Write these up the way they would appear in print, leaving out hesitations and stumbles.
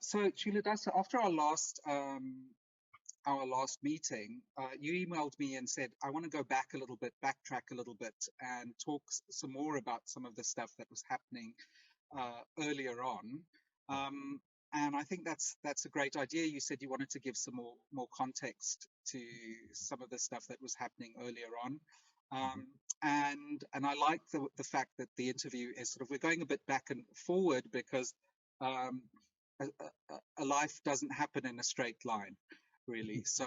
So Culadasa, after our last meeting, you emailed me and said, I want to go back a little bit, backtrack a little bit, and talk some more about some of the stuff that was happening earlier on. And I think that's a great idea. You said you wanted to give some more context to some of the stuff that was happening earlier on. And I like the fact that the interview is sort of, we're going a bit back and forward because a life doesn't happen in a straight line, really. So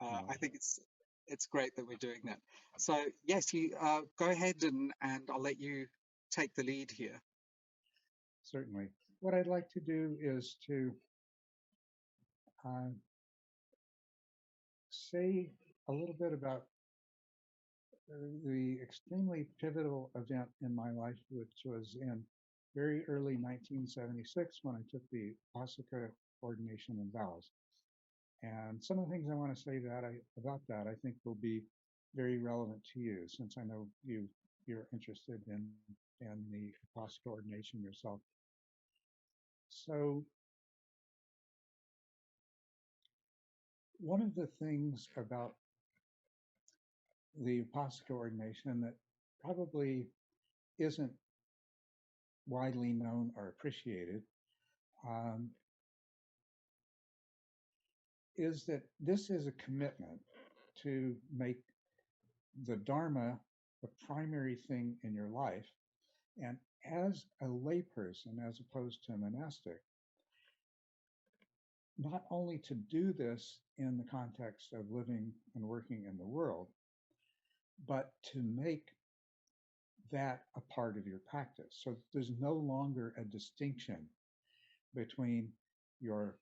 I think it's great that we're doing that. So yes, you go ahead and I'll let you take the lead here. Certainly. What I'd like to do is to say a little bit about the extremely pivotal event in my life, which was in very early 1976 when I took the Upasaka ordination and vows. And some of the things I want to say about that I think will be very relevant to you, since I know you're interested in the Upasaka ordination yourself. So one of the things about the Upasaka ordination that probably isn't widely known or appreciated is that this is a commitment to make the Dharma the primary thing in your life. And as a layperson, as opposed to a monastic, not only to do this in the context of living and working in the world, but to make that a part of your practice. So there's no longer a distinction between your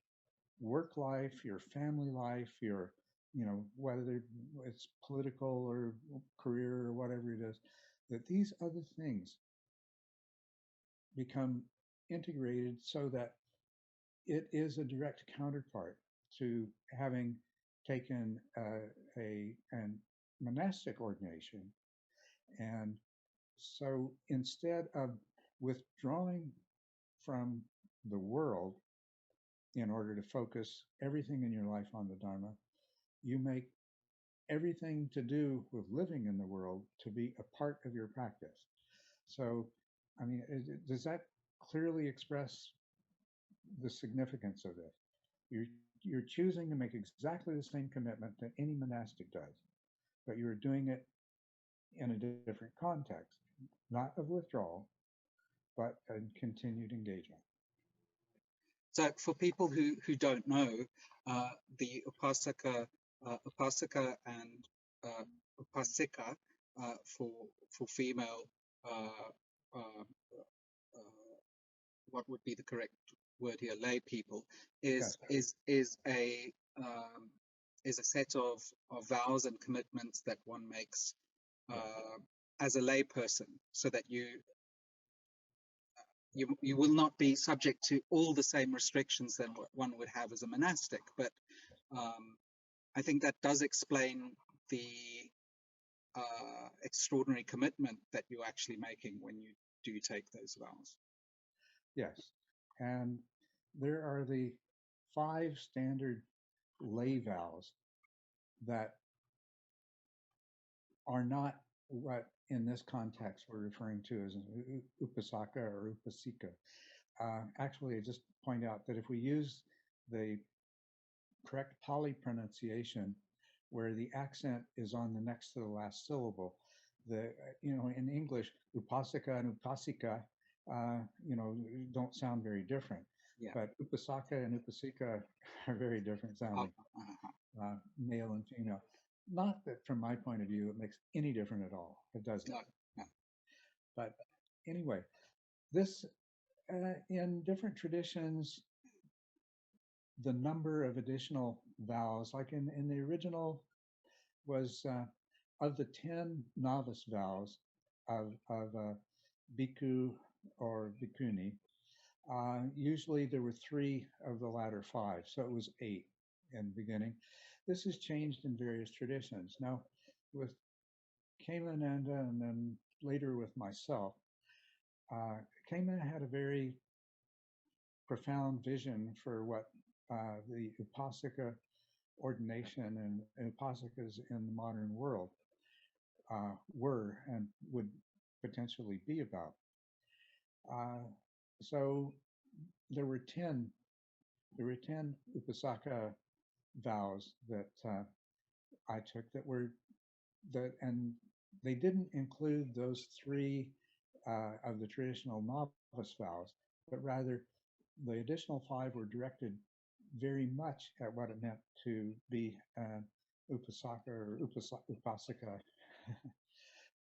work life, your family life, your, whether it's political or career or whatever it is, that these other things become integrated so that it is a direct counterpart to having taken a monastic ordination. And so instead of withdrawing from the world in order to focus everything in your life on the Dharma, you make everything to do with living in the world to be a part of your practice. So, I mean, does that clearly express the significance of this? You're choosing to make exactly the same commitment that any monastic does, but you're doing it in a different context, not of withdrawal, but a continued engagement. So for people who don't know, the Upasaka and Upasika for female, what would be the correct word here? Lay people is a set of vows and commitments that one makes as a lay person, so that you will not be subject to all the same restrictions that one would have as a monastic. But I think that does explain the extraordinary commitment that you're actually making when you do take those vows. Yes, and there are the 5 standard lay vows that are not what in this context we're referring to as an upasaka or upasika. Actually, I just point out that if we use the correct Pali pronunciation, where the accent is on the next to the last syllable, in English, upasaka and upasika, don't sound very different. Yeah. But upasaka and upasika are very different sounding, male and female. Not that from my point of view, it makes any difference at all. It doesn't. No. But anyway, this, in different traditions, the number of additional vows, like in the original, was of the 10 novice vows of bhikkhu or bhikkhuni, usually there were 3 of the latter 5, so it was 8 in the beginning. This has changed in various traditions. Now, with Kelananda and then later with myself, Kelananda had a very profound vision for what the Upasaka ordination and Upasakas in the modern world were and would potentially be about. Uh, so there were 10 Upasaka vows that I took and they didn't include those three of the traditional novice vows, but rather the additional 5 were directed very much at what it meant to be an upasaka or upasaka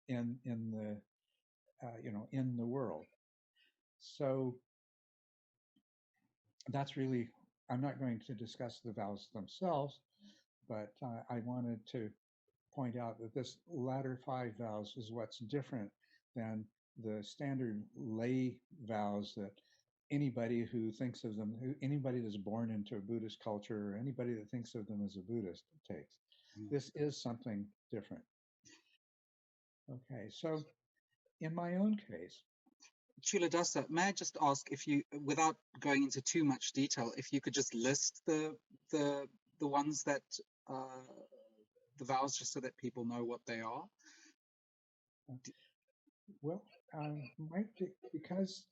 in the in the world. So that's really, I'm not going to discuss the vows themselves, but I wanted to point out that this latter 5 vows is what's different than the standard lay vows that anybody who thinks of them, anybody that's born into a Buddhist culture, or anybody that thinks of them as a Buddhist takes. This is something different. Okay, so in my own case, Culadasa, may I just ask if you, without going into too much detail, if you could just list the ones that the vows, just so that people know what they are? Well, because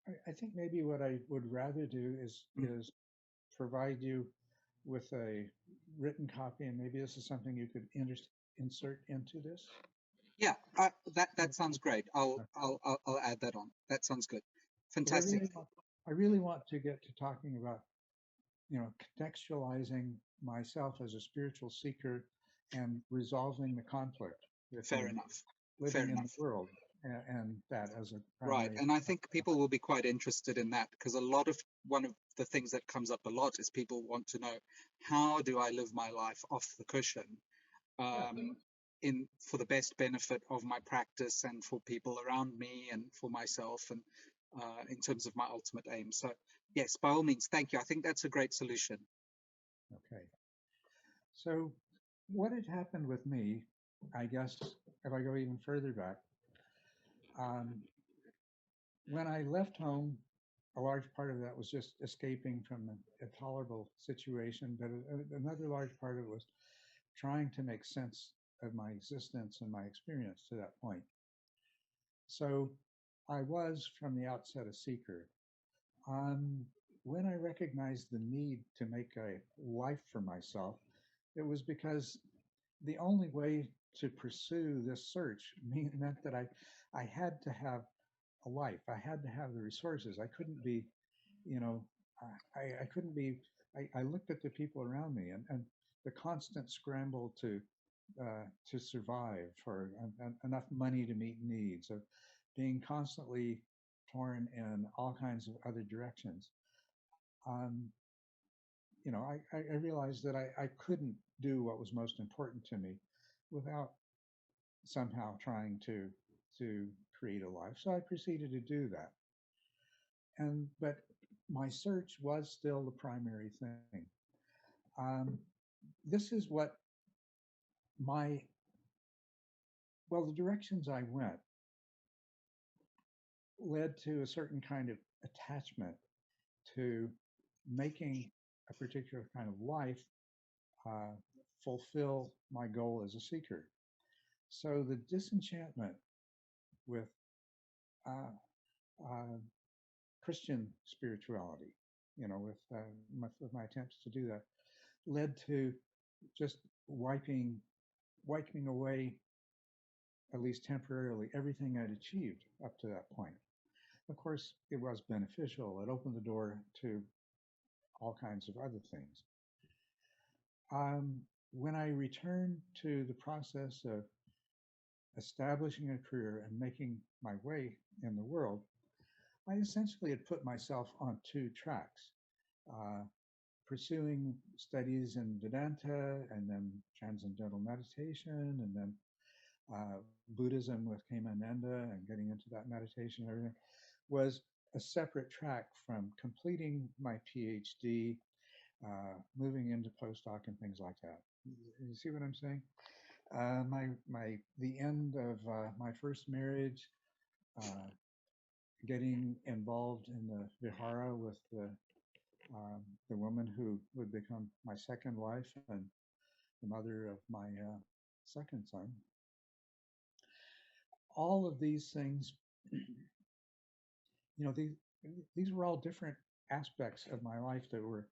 I think maybe what I would rather do is provide you with a written copy, and maybe this is something you could insert into this. Yeah, that sounds great. I'll add that on. That sounds good. Fantastic. I really want to get to talking about, contextualizing myself as a spiritual seeker and resolving the conflict Fair enough. Living in the world, and that as a right. And I think people will be quite interested in that, because one of the things that comes up a lot is people want to know, how do I live my life off the cushion for the best benefit of my practice and for people around me and for myself, and in terms of my ultimate aim. So yes, by all means, thank you. I think that's a great solution. Okay. So what had happened with me, I guess, if I go even further back, when I left home, a large part of that was just escaping from a tolerable situation, but another large part of it was trying to make sense of my existence and my experience to that point. So I was, from the outset, a seeker. When I recognized the need to make a life for myself, it was because the only way to pursue this search meant that I had to have a life. I had to have the resources. I couldn't be, I couldn't be, I looked at the people around me and the constant scramble to survive, for enough money to meet needs, of being constantly torn in all kinds of other directions. I realized that I couldn't do what was most important to me without somehow trying to create a life. So I proceeded to do that. But my search was still the primary thing. This is what the directions I went led to a certain kind of attachment to making a particular kind of life fulfill my goal as a seeker. So the disenchantment with Christian spirituality, with my attempts to do that, led to just wiping away, at least temporarily, everything I'd achieved up to that point. Of course, it was beneficial. It opened the door to all kinds of other things. When I returned to the process of establishing a career and making my way in the world, I essentially had put myself on 2 tracks, pursuing studies in Vedanta, and then transcendental meditation, and then Buddhism with Kemananda, and getting into that meditation and everything, was a separate track from completing my Ph.D., moving into postdoc and things like that. You see what I'm saying? The end of my first marriage, getting involved in the vihara with the woman who would become my second wife and the mother of my second son. All of these things, you know, these were all different aspects of my life that were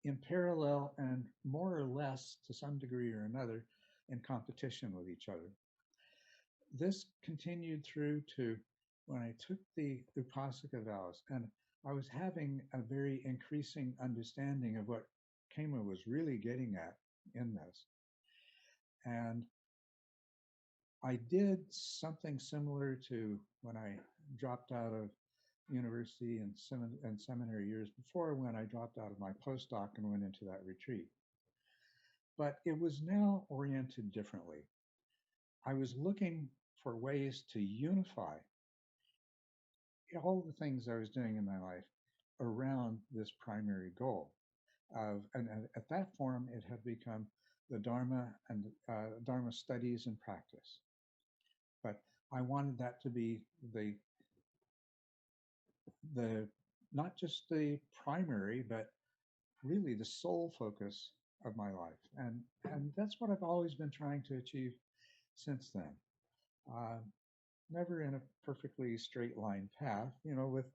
in parallel and more or less, to some degree or another, in competition with each other. This continued through to when I took the Upasaka vows, and I was having a very increasing understanding of what Kema was really getting at in this. And I did something similar to when I dropped out of university and seminary years before, when I dropped out of my postdoc and went into that retreat. But it was now oriented differently. I was looking for ways to unify all the things I was doing in my life around this primary goal of, and at that form, it had become the Dharma and Dharma studies and practice. But I wanted that to be the not just the primary, but really the sole focus of my life. And that's what I've always been trying to achieve since then. Never in a perfectly straight line path, you know, with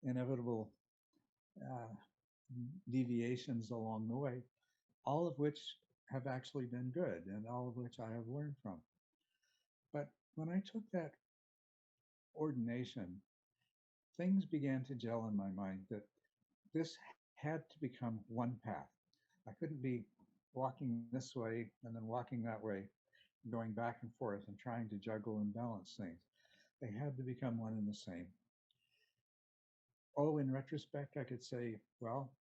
inevitable uh, deviations along the way, all of which have actually been good and all of which I have learned from. But when I took that ordination, things began to gel in my mind that this had to become one path. I couldn't be walking this way and then walking that way, going back and forth and trying to juggle and balance things. They had to become one and the same. Oh, in retrospect, I could say, well,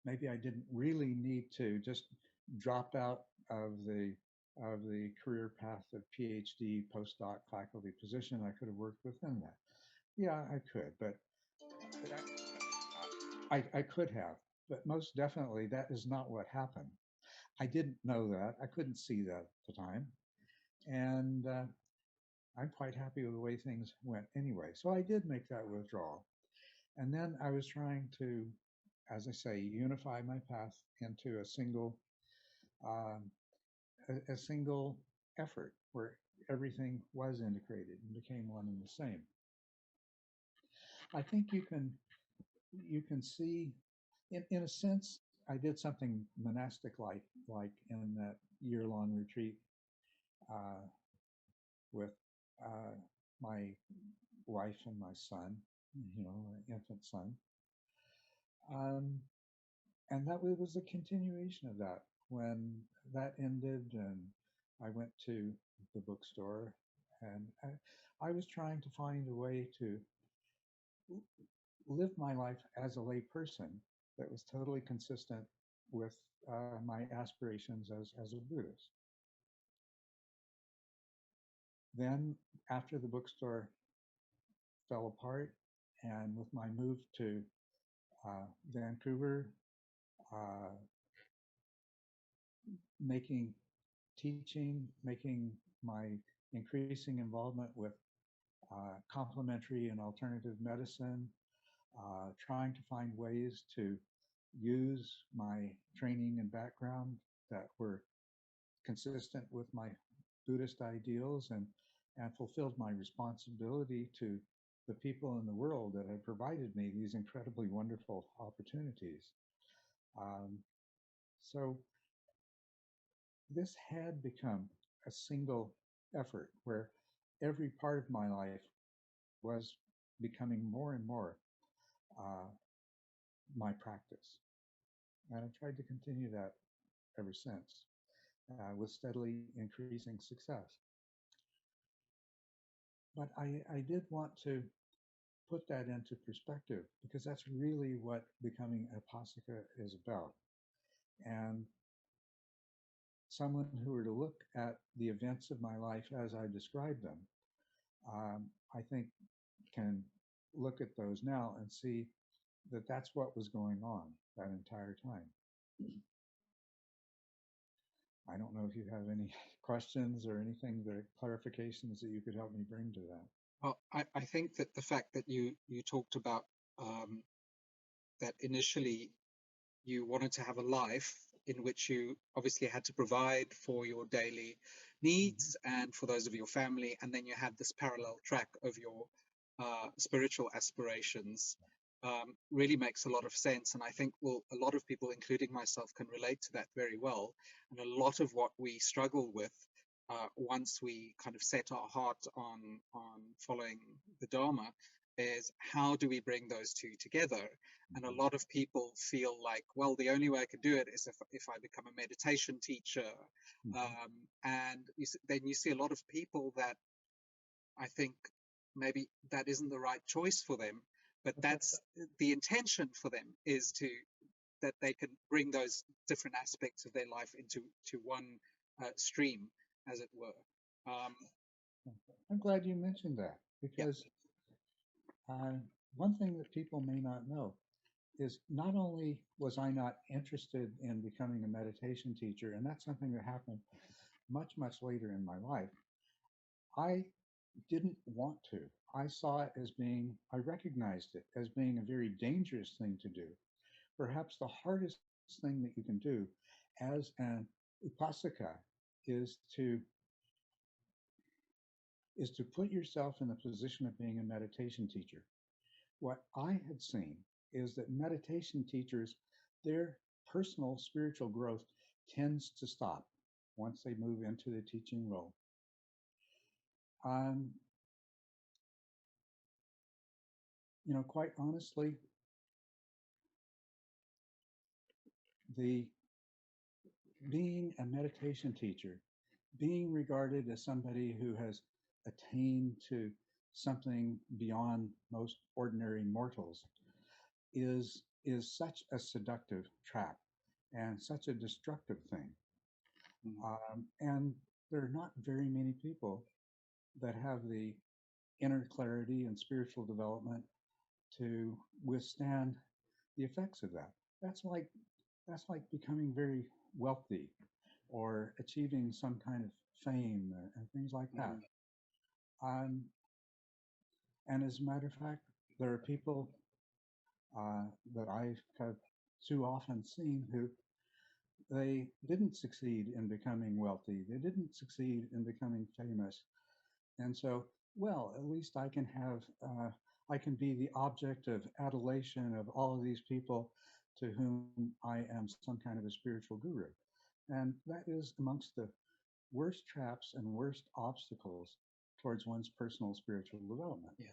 maybe I didn't really need to just drop out of the career path of Ph.D. postdoc faculty position. I could have worked within that. Yeah, I could, but I could have, but most definitely that is not what happened. I didn't know that. I couldn't see that at the time. And I'm quite happy with the way things went anyway. So I did make that withdrawal. And then I was trying to, as I say, unify my path into um, a single effort where everything was integrated and became one and the same. I think you can see, in a sense, I did something monastic like in that year-long retreat uh, with uh, my wife and my son, you know, an infant son. Um, and that was a continuation of that. When that ended, and I went to the bookstore, and I was trying to find a way to live my life as a lay person that was totally consistent with my aspirations as a Buddhist. Then, after the bookstore fell apart, and with my move to Vancouver, uh, making making my increasing involvement with complementary and alternative medicine, trying to find ways to use my training and background that were consistent with my Buddhist ideals and fulfilled my responsibility to the people in the world that had provided me these incredibly wonderful opportunities. Um, so this had become a single effort where every part of my life was becoming more and more uh, my practice. And I've tried to continue that ever since with steadily increasing success. But I did want to put that into perspective because that's really what becoming a Apasaka is about. And someone who were to look at the events of my life as I described them, I think can look at those now and see that that's what was going on that entire time. I don't know if you have any questions or anything, the clarifications that you could help me bring to that. Well, I think that the fact that you talked about um, that initially you wanted to have a life in which you obviously had to provide for your daily Mhm. needs and for those of your family, and then you had this parallel track of your spiritual aspirations. Really makes a lot of sense, and I think, well, a lot of people, including myself, can relate to that very well. And a lot of what we struggle with once we kind of set our heart on following the Dharma is how do we bring those two together? And a Mhm. lot of people feel like, well, the only way I can do it is if I become a meditation teacher. Mhm. And then you see a lot of people that I think maybe that isn't the right choice for them, but Okay. that's the intention for them is to that they can bring those different aspects of their life into one stream, as it were. I'm glad you mentioned that Yeah. because uh, one thing that people may not know is not only was I not interested in becoming a meditation teacher, and that's something that happened much, much later in my life, I didn't want to. I saw it as being, I recognized it as being a very dangerous thing to do. Perhaps the hardest thing that you can do as an upasaka is to put yourself in the position of being a meditation teacher. What I had seen is that meditation teachers, their personal spiritual growth tends to stop once they move into the teaching role. Um, quite honestly, the being a meditation teacher, being regarded as somebody who has attained to something beyond most ordinary mortals is such a seductive trap and such a destructive thing. Mm, And there are not very many people that have the inner clarity and spiritual development to withstand the effects of that. That's like that's like becoming very wealthy or achieving some kind of fame and things like that. mm, Um, and as a matter of fact, there are people uh, that I have too often seen who they didn't succeed in becoming wealthy. They didn't succeed in becoming famous. And so, well, at least I can be the object of adulation of all of these people to whom I am some kind of a spiritual guru. And that is amongst the worst traps and worst obstacles towards one's personal spiritual development. yeah.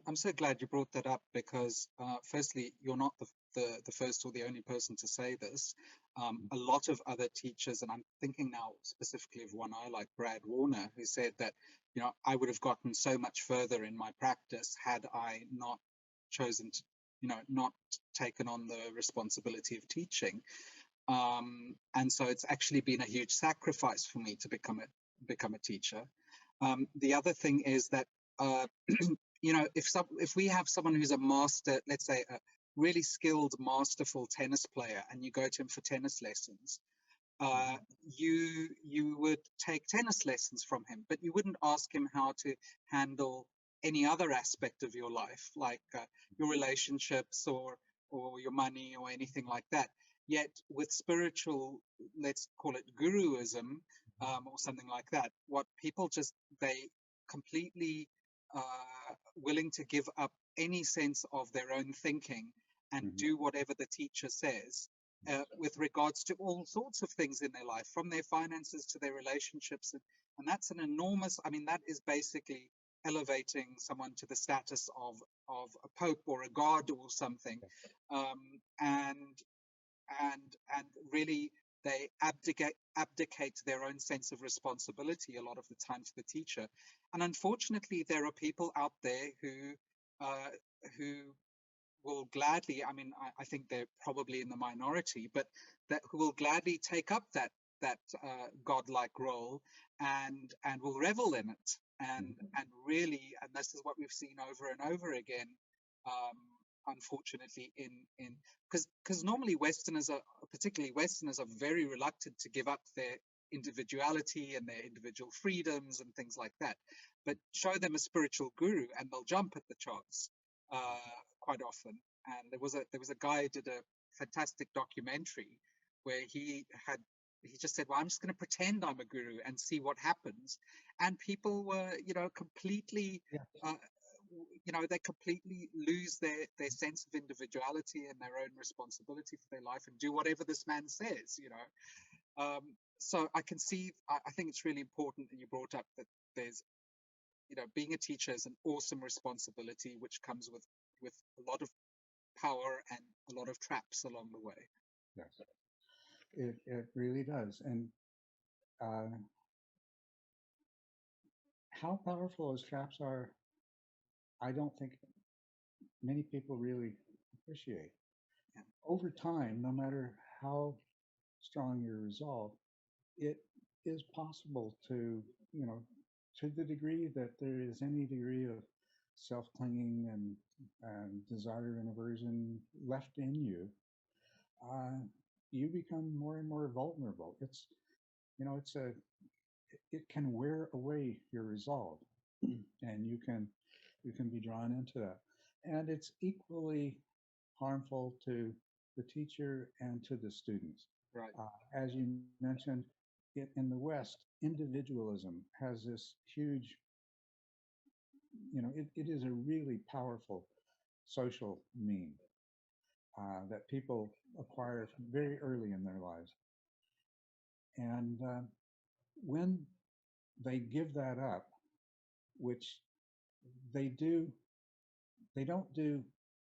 I'm so glad you brought that up because, firstly, you're not the first or the only person to say this. A lot of other teachers, and I'm thinking now specifically of one I like, Brad Warner, who said that, I would have gotten so much further in my practice had I not chosen to, not taken on the responsibility of teaching. And so it's actually been a huge sacrifice for me to become a teacher. The other thing is that uh, if we have someone who's a master, let's say a really skilled, masterful tennis player, and you go to him for tennis lessons, uh, Mhm. you would take tennis lessons from him, but you wouldn't ask him how to handle any other aspect of your life, like your relationships or your money or anything like that. Yet with spiritual, let's call it guruism, or something like that, what people just they completely willing to give up any sense of their own thinking and Mhm. do whatever the teacher says with regards to all sorts of things in their life, from their finances to their relationships. And that's an enormous, I mean, that is basically elevating someone to the status of a pope or a god or something. Um, and, and really, they abdicate their own sense of responsibility a lot of the time to the teacher. And unfortunately, there are people out there uh, who will gladly, I mean, I think they're probably in the minority, but that who will gladly take up that godlike role and will revel in it Mhm. and really, and this is what we've seen over and over again, um, unfortunately, in because normally Westerners are, particularly Westerners, are very reluctant to give up their individuality and their individual freedoms and things like that. But show them a spiritual guru, and they'll jump at the chance quite often. And there was a guy who did a fantastic documentary where he just said, "Well, I'm just going to pretend I'm a guru and see what happens." And people were, completely, Yeah. uh, they completely lose their sense of individuality and their own responsibility for their life and do whatever this man says. So I can see, I think it's really important that you brought up that there's, being a teacher is an awesome responsibility, which comes with a lot of power and a lot of traps along the way. Yes, it really does. And uh, how powerful those traps are, I don't think many people really appreciate. Yeah. Over time, no matter how strong your resolve, it is possible to, you know, to the degree that there is any degree of self-clinging and desire and aversion left in you, uh, you become more and more vulnerable. It's, you know, it can wear away your resolve, and you can be drawn into that. And it's equally harmful to the teacher and to the students. Right. As you mentioned, in the West, individualism has this huge, it is a really powerful social mean that people acquire very early in their lives. And when they give that up, which they do, they don't do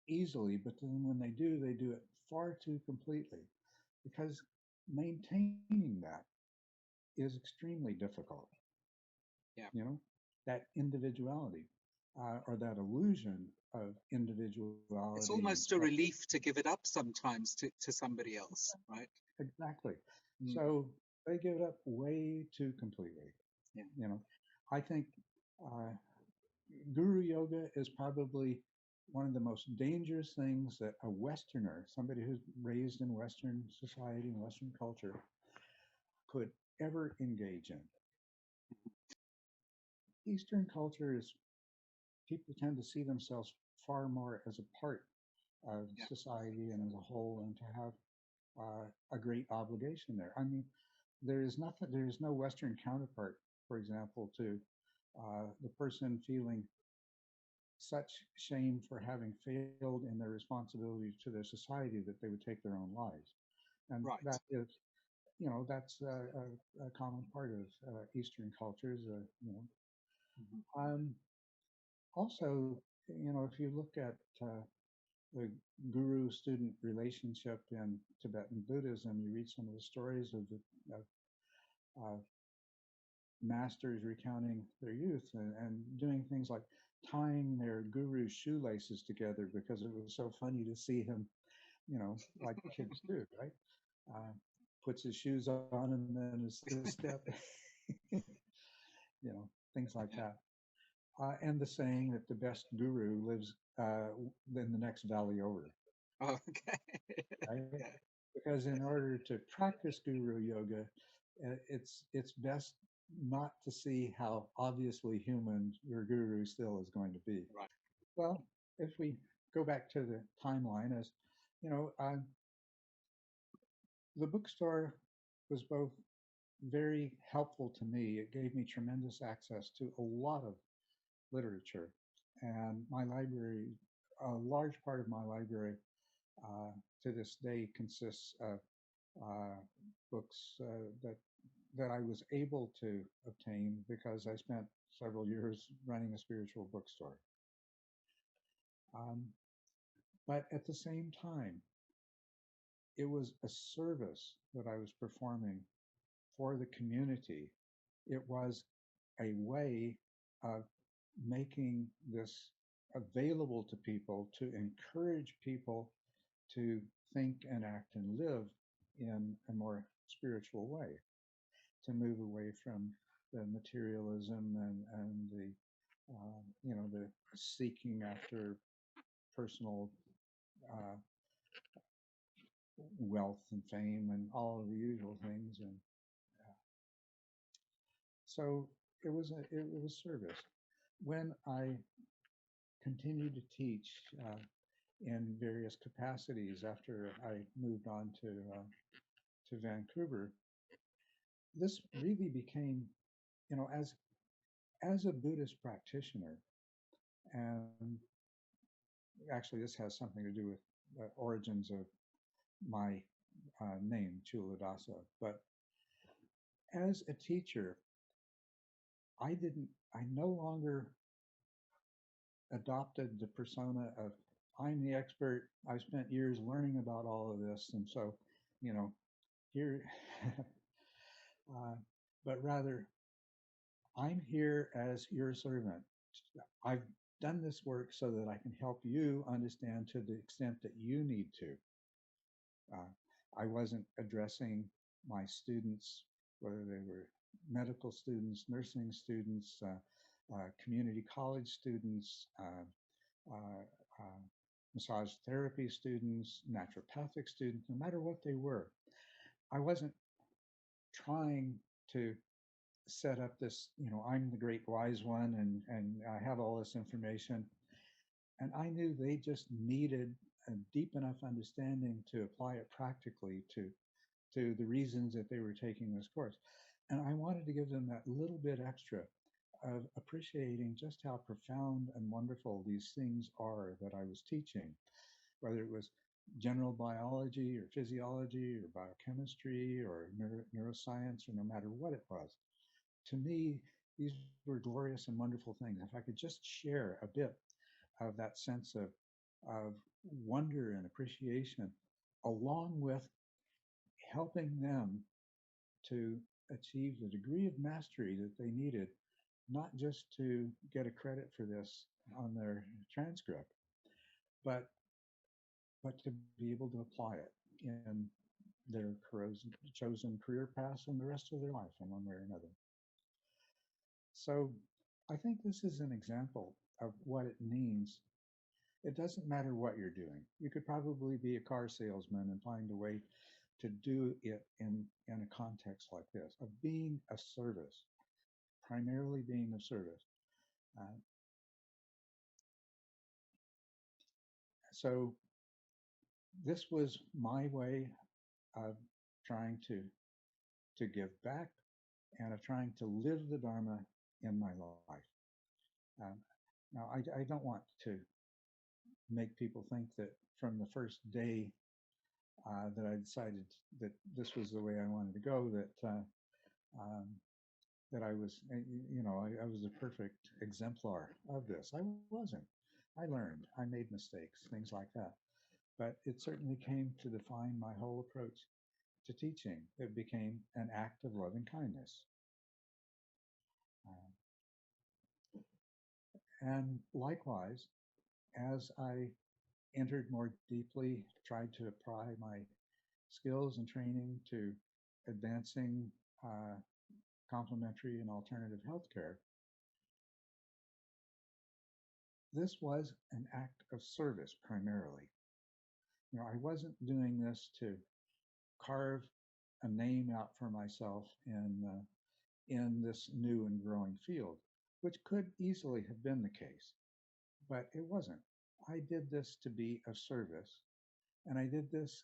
easily, but then when they do it far too completely because maintaining that is extremely difficult. Yeah. That individuality or that illusion of It's individuality and almost a self. relief to give it up sometimes to somebody else, right? Exactly. Mm. So they give it up way too completely. Yeah. I think uh, guru yoga is probably one of the most dangerous things that a Westerner, somebody who's raised in Western society and Western culture, could ever engage in. Eastern culture is, people tend to see themselves far more as a part of Yeah. society and as a whole, and to have a great obligation there. I mean, there is no Western counterpart, for example, to the person feeling such shame for having failed in their responsibility to their society that they would take their own lives. And Right. that is, that's a common part of Eastern cultures. Mm-hmm. Also, if you look at the guru-student relationship in Tibetan Buddhism, you read some of the stories of uh, masters recounting their youth and doing things like tying their guru's shoelaces together because it was so funny to see him, like kids do, right? Uh, Puts his shoes on and then his step, things like Yeah. that. And the saying that the best guru lives in the next valley over, Oh, okay. right? Yeah. Because in order to practice guru yoga, it's best not to see how obviously human your guru still is going to be. Right. Well, if we go back to the timeline, as you know, the bookstore was both very helpful to me. It gave me tremendous access to a lot of literature, and my library, a large part of my library uh, to this day consists of uh, books that I was able to obtain because I spent several years running a spiritual bookstore. Um, but at the same time, it was a service that I was performing for the community. It was a way of making this available to people to encourage people to think and act and live in a more spiritual way, to move away from the materialism and the seeking after personal uh, wealth and fame and all of the usual things. And So it was service. When I continued to teach in various capacities after I moved on to Vancouver, this really became, as a Buddhist practitioner, and actually this has something to do with the origins of my name, Culadasa. But as a teacher, I no longer adopted the persona of I'm the expert. I've spent years learning about all of this, and so, you know, here, uh, but rather I'm here as your servant. I've done this work so that I can help you understand to the extent that you need to. Uh, I wasn't addressing my students, whether they were medical students, nursing students, community college students, uh, uh, massage therapy students, naturopathic students, no matter what they were. I wasn't trying to set up this, I'm the great wise one and I have all this information. And I knew they just needed a deep enough understanding to apply it practically to the reasons that they were taking this course. And I wanted to give them that little bit extra of appreciating just how profound and wonderful these things are that I was teaching, whether it was general biology or physiology or biochemistry or neuroscience or no matter what it was. To me, these were glorious and wonderful things. If I could just share a bit of that sense of wonder and appreciation, along with helping them to achieve the degree of mastery that they needed, not just to get a credit for this on their transcript, but to be able to apply it in their chosen career paths and the rest of their life in one way or another. So I think this is an example of what it means. It doesn't matter what you're doing. You could probably be a car salesman and find a way to do it in a context like this, of being of service, primarily being of service. Uh, so this was my way of trying to give back and of trying to live the Dharma in my life. Um, now, I don't want to make people think that from the first day that I decided that this was the way I wanted to go, um, that I was, I was the perfect exemplar of this. I wasn't. I learned, I made mistakes, things like that. But it certainly came to define my whole approach to teaching. It became an act of loving kindness. And likewise, as I entered more deeply, tried to apply my skills and training to advancing complementary and alternative healthcare, this was an act of service primarily. I wasn't doing this to carve a name out for myself in this new and growing field, which could easily have been the case, but it wasn't. I did this to be of service, and I did this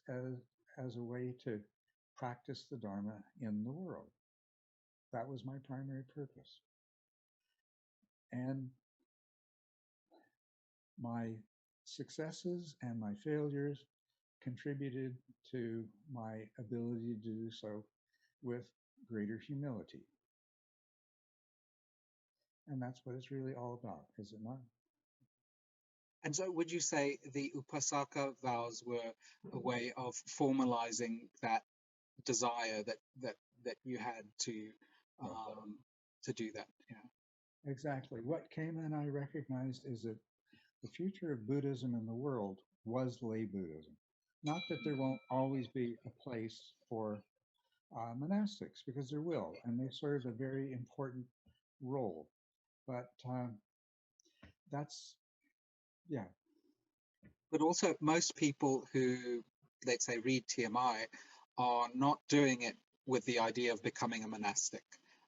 as a way to practice the Dharma in the world. That was my primary purpose. And my successes and my failures contributed to my ability to do so with greater humility. And that's what it's really all about, is it not? And so would you say the Upasaka vows were a way of formalizing that desire that you had to do that? Yeah. Exactly. What came in, I recognized, is that the future of Buddhism in the world was lay Buddhism. Not that there won't always be a place for monastics, because there will, and they serve a very important role. But that's, yeah. But also, most people who, let's say, read TMI are not doing it with the idea of becoming a monastic.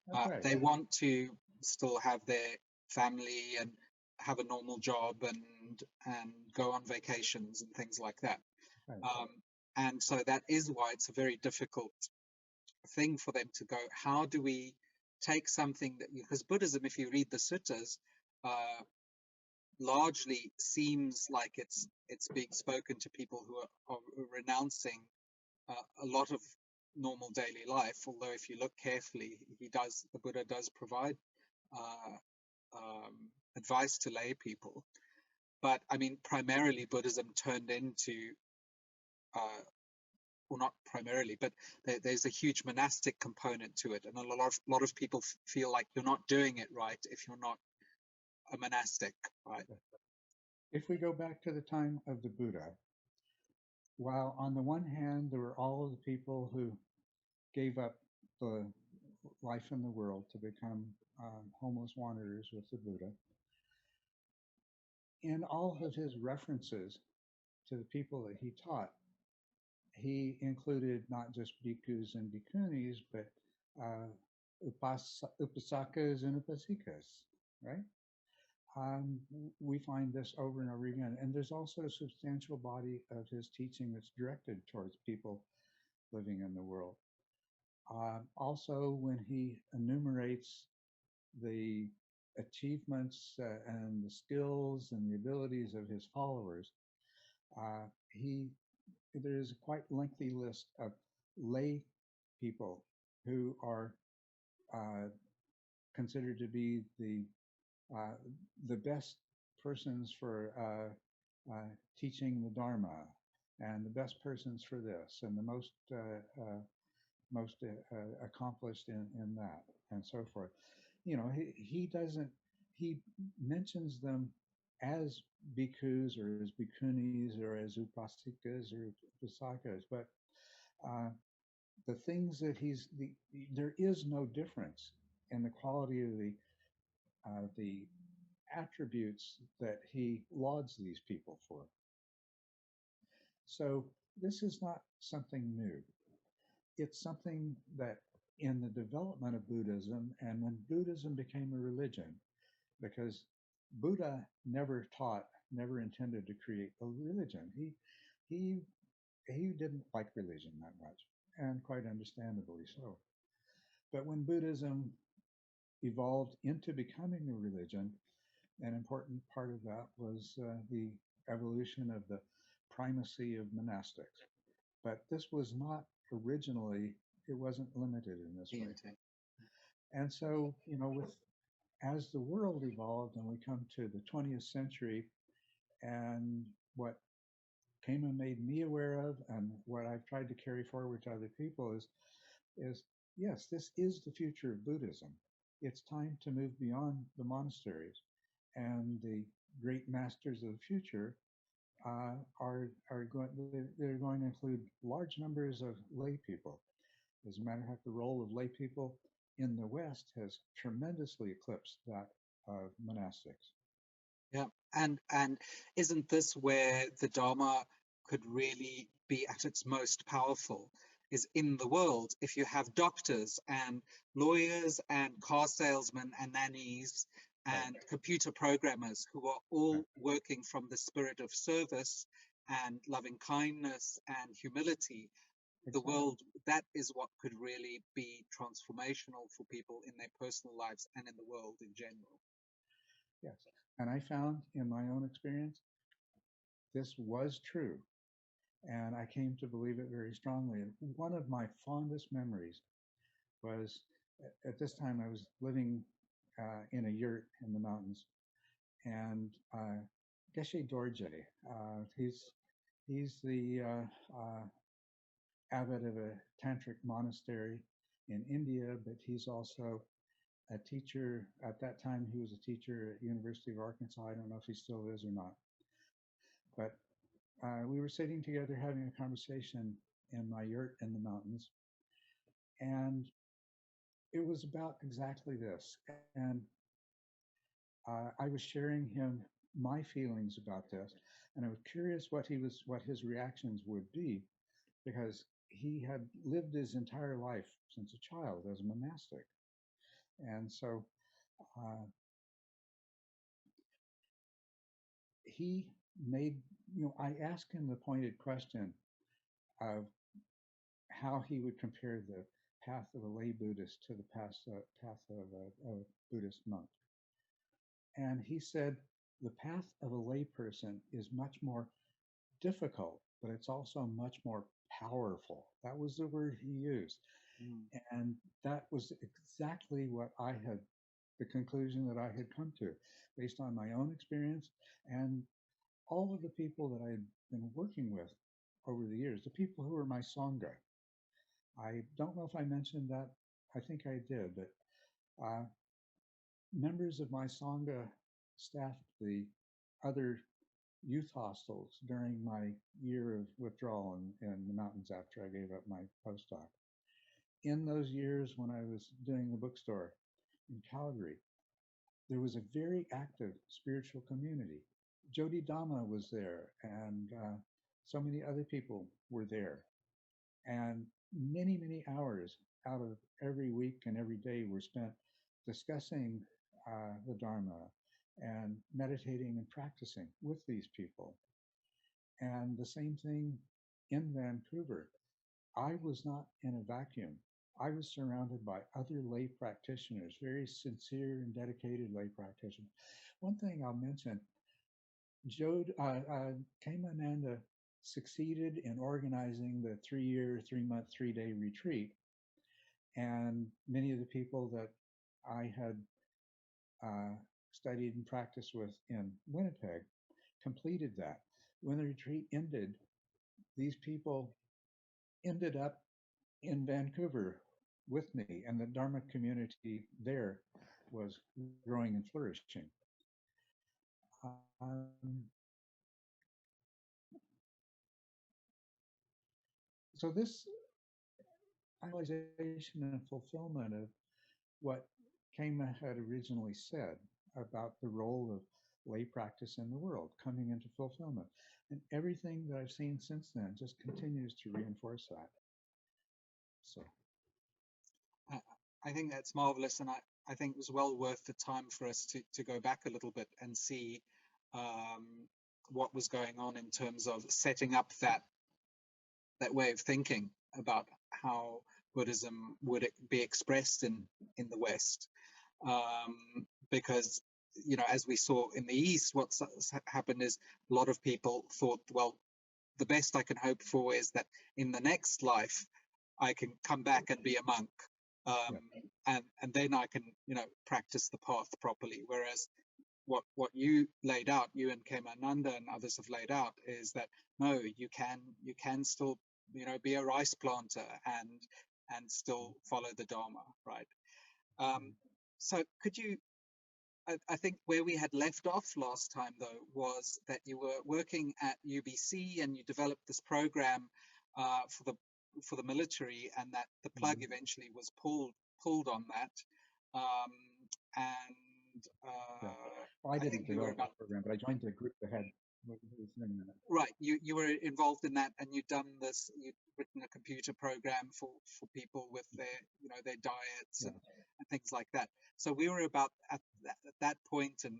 That's right. They want to still have their family and have a normal job and go on vacations and things like that. Right. And so that is why it's a very difficult thing for them to go. How do we take something that, because Buddhism, if you read the suttas, largely seems like it's being spoken to people who are renouncing a lot of normal daily life. Although if you look carefully, the Buddha does provide uh, advice to lay people. But I mean, primarily Buddhism turned into, well, not primarily, but there's a huge monastic component to it, and a lot of people feel like you're not doing it right if you're not a monastic, right? If we go back to the time of the Buddha, while on the one hand there were all of the people who gave up the life in the world to become homeless wanderers with the Buddha, in all of his references to the people that he taught, he included not just bhikkhus and bhikkhunis, but upasakas and upasikas, right? We find this over and over again. And there's also a substantial body of his teaching that's directed towards people living in the world. Also, when he enumerates the achievements and the skills and the abilities of his followers, there is a quite lengthy list of lay people who are considered to be the best persons for teaching the Dharma, and the best persons for this, and the most accomplished in that, and so forth. You know, he mentions them as bhikkhus or as bhikkhunis or as upasikas or upasakas, but the things that there is no difference in the quality of the attributes that he lauds these people for. So this is not something new. It's something that in the development of Buddhism, and when Buddhism became a religion, because Buddha never intended to create a religion. He didn't like religion that much, and quite understandably so. But when Buddhism evolved into becoming a religion, an important part of that was the evolution of the primacy of monastics. But this was not originally, it wasn't limited in this way. And so, you know, as the world evolved and we come to the 20th century, and what came and made me aware of, and what I've tried to carry forward to other people is yes, this is the future of Buddhism. It's time to move beyond the monasteries, and the great masters of the future they're going to include large numbers of lay people. As a matter of fact, the role of lay people in the West has tremendously eclipsed that of monastics. Yeah, and isn't this where the Dharma could really be at its most powerful? Is in the world. If you have doctors and lawyers and car salesmen and nannies and computer programmers who are all working from the spirit of service and loving kindness and humility, the world, that is what could really be transformational for people in their personal lives and in the world in general. Yes. And I found in my own experience, this was true. And I came to believe it very strongly. And one of my fondest memories was at this time I was living in a yurt in the mountains. And Geshe Dorje, he's the abbot of a tantric monastery in India, but he's also a teacher. At that time, he was a teacher at University of Arkansas. I don't know if he still is or not. But we were sitting together having a conversation in my yurt in the mountains. And it was about exactly this. And I was sharing him my feelings about this. And I was curious what his reactions would be, because he had lived his entire life since a child as a monastic. And so uh, he made, I asked him the pointed question of how he would compare the path of a lay Buddhist to the path of a Buddhist monk. And he said the path of a layperson is much more difficult, but it's also much more powerful. That was the word he used. Mm. And that was exactly what the conclusion that I had come to based on my own experience and all of the people that I had been working with over the years, the people who were my Sangha. I don't know if I mentioned that. I think I did, but members of my Sangha staffed the other youth hostels during my year of withdrawal in the mountains after I gave up my postdoc. In those years when I was doing the bookstore in Calgary, there was a very active spiritual community. Jodi Dhamma was there, and so many other people were there. And many, many hours out of every week and every day were spent discussing the Dharma and meditating and practicing with these people. And the same thing in Vancouver. I was not in a vacuum. I was surrounded by other lay practitioners, very sincere and dedicated lay practitioners. One thing I'll mention, Kemananda succeeded in organizing the 3-year, 3-month, 3-day retreat. And many of the people that I had studied and practiced with in Winnipeg completed that. When the retreat ended, these people ended up in Vancouver with me, and the Dharma community there was growing and flourishing. So this realization and fulfillment of what Kema had originally said about the role of lay practice in the world coming into fulfillment. And everything that I've seen since then just continues to reinforce that. So I think that's marvelous, and I think it was well worth the time for us to go back a little bit and see what was going on in terms of setting up that way of thinking about how Buddhism would be expressed in the West, because as we saw in the East, what's happened is a lot of people thought, well, the best I can hope for is that in the next life I can come back and be a monk, and then I can practice the path properly. Whereas what you laid out, you and Kemananda and others have laid out, is that no, you can still be a rice planter and still follow the Dharma, right? So could you, I think where we had left off last time though was that you were working at UBC and you developed this program for the military, and that the plug eventually was pulled on that, and well, I didn't develop that program, but I joined the group that had. Right, you were involved in that, and you'd done this. You'd written a computer program for people with their diets and things like that. So we were about at that point, and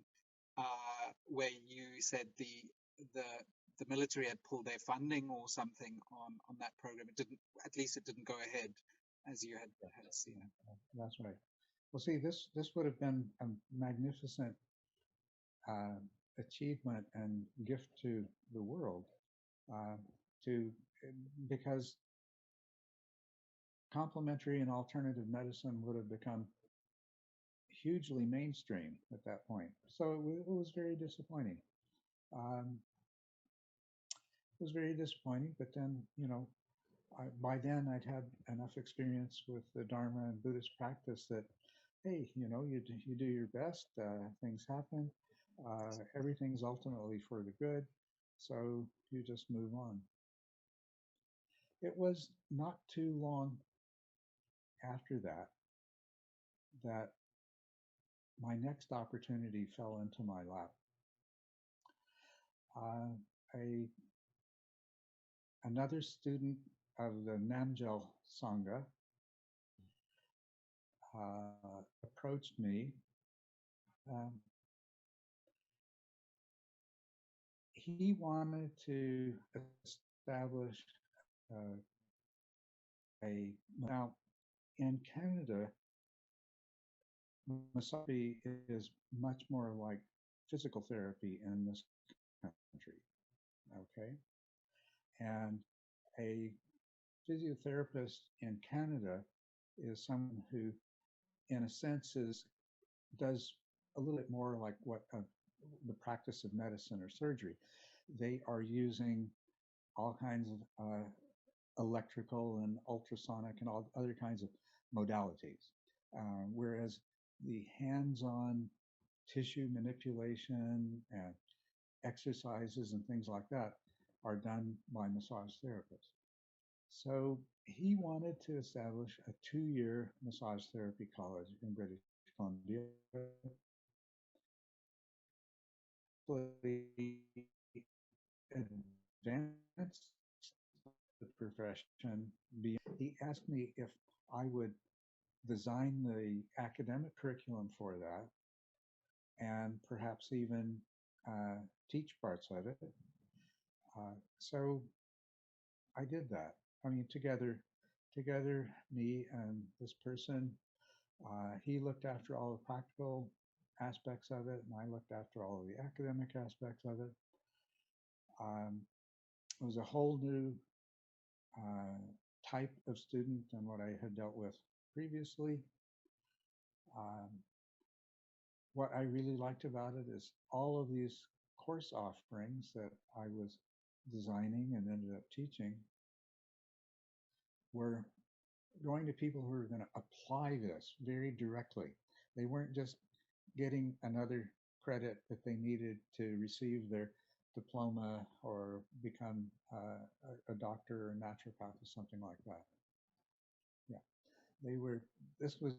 where you said the military had pulled their funding or something on that program. It didn't go ahead as you had seen it. That's right. Well, see, this would have been a magnificent achievement and gift to the world, because complementary and alternative medicine would have become hugely mainstream at that point. So it was very disappointing. It was very disappointing, but then, by then I'd had enough experience with the Dharma and Buddhist practice that, hey, you do your best, things happen, everything's ultimately for the good, so you just move on. It was not too long after that my next opportunity fell into my lap. Another student of the Namgyal Sangha approached me. Um, he wanted to establish uh, now in Canada, massage is much more like physical therapy in this country. Okay, and a physiotherapist in Canada is someone who, in a sense, does a little bit more like what the practice of medicine or surgery. They are using all kinds of electrical and ultrasonic and all other kinds of modalities, whereas the hands-on tissue manipulation and exercises and things like that are done by massage therapists. So he wanted to establish a 2-year massage therapy college in British Columbia, advance the profession. He asked me if I would design the academic curriculum for that and perhaps even teach parts of it. So I did that. I mean, together, me and this person, he looked after all the practical aspects of it, and I looked after all of the academic aspects of it. It was a whole new type of student than what I had dealt with previously. Um, what I really liked about it is all of these course offerings that I was designing and ended up teaching were going to people who were going to apply this very directly. They weren't just getting another credit that they needed to receive their diploma or become a doctor or a naturopath or something like that. Yeah, they were. This was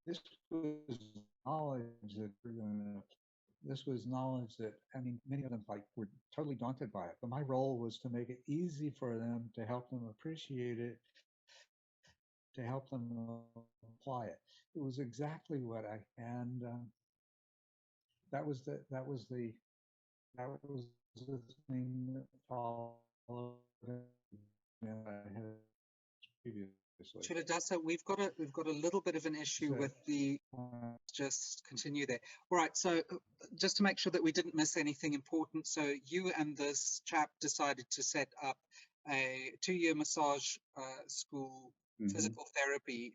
this was knowledge that we're going to. This was knowledge that, I mean, many of them like were totally daunted by it. But my role was to make it easy for them, to help them appreciate it, to help them apply it. It was exactly what I and that was the that was the that was the thing that followed that I had previously. Culadasa, we've got a little bit of an issue with the. Just continue there. All right. So just to make sure that we didn't miss anything important, so you and this chap decided to set up a 2-year massage school, physical therapy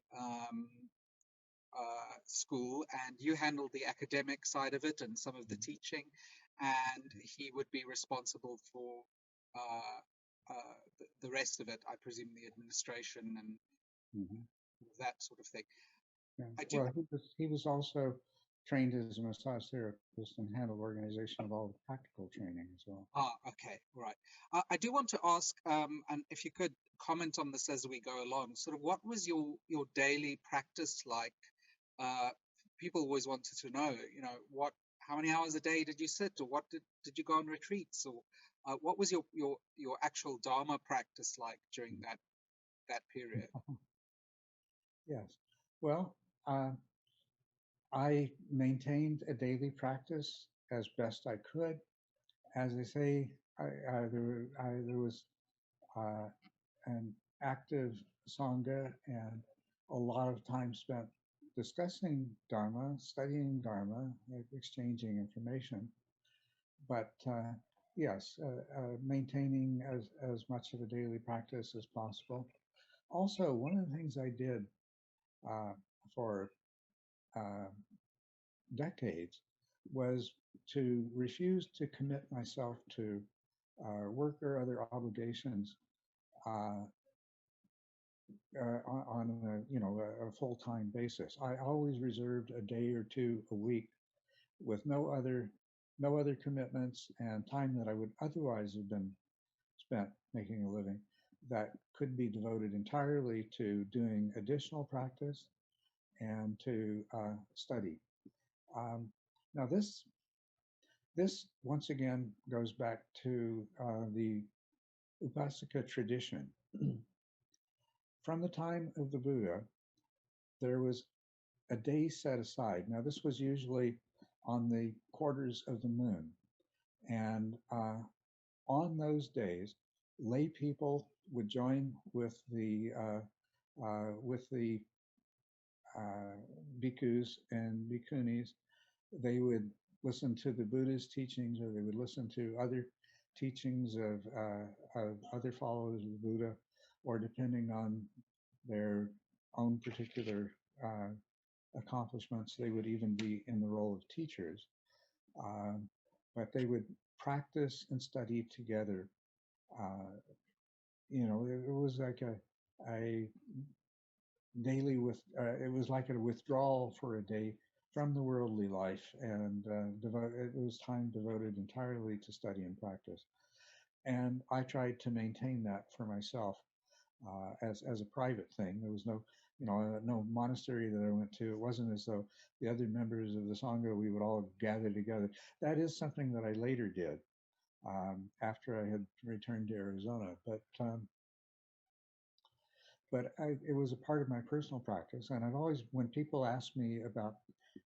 school, and you handled the academic side of it and some of the teaching, and he would be responsible for the rest of it, I presume, the administration and that sort of thing. Yeah. I do. Well, he was also trained as a massage therapist and handled organization of all the practical training as well. Okay, all right. I do want to ask, and if you could comment on this as we go along, sort of what was your daily practice like? People always wanted to know, how many hours a day did you sit, or what did you go on retreats, or what was your actual Dharma practice like during that period? Yes. Well, I maintained a daily practice as best I could. As I say, there was an active sangha and a lot of time spent discussing Dharma, studying Dharma, exchanging information. But yes, maintaining as much of a daily practice as possible. Also, one of the things I did for decades was to refuse to commit myself to work or other obligations on a full-time basis. I always reserved a day or two a week with no other commitments and time that I would otherwise have been spent making a living that could be devoted entirely to doing additional practice and to study. Now this once again goes back to the Upasaka tradition. from the time of the Buddha, there was a day set aside. Now, this was usually on the quarters of the moon. And on those days, lay people would join with the bhikkhus and bhikkhunis. They would listen to the Buddha's teachings, or they would listen to other teachings of other followers of the Buddha, or depending on their own particular accomplishments, they would even be in the role of teachers. Um, but they would practice and study together. Uh, it was like a daily it was like a withdrawal for a day from the worldly life, and it was time devoted entirely to study and practice. And I tried to maintain that for myself as a private thing. There was no monastery that I went to. It wasn't as though the other members of the sangha, we would all gather together. That is something that I later did after I had returned to Arizona. But it was a part of my personal practice. And I've always, when people ask me about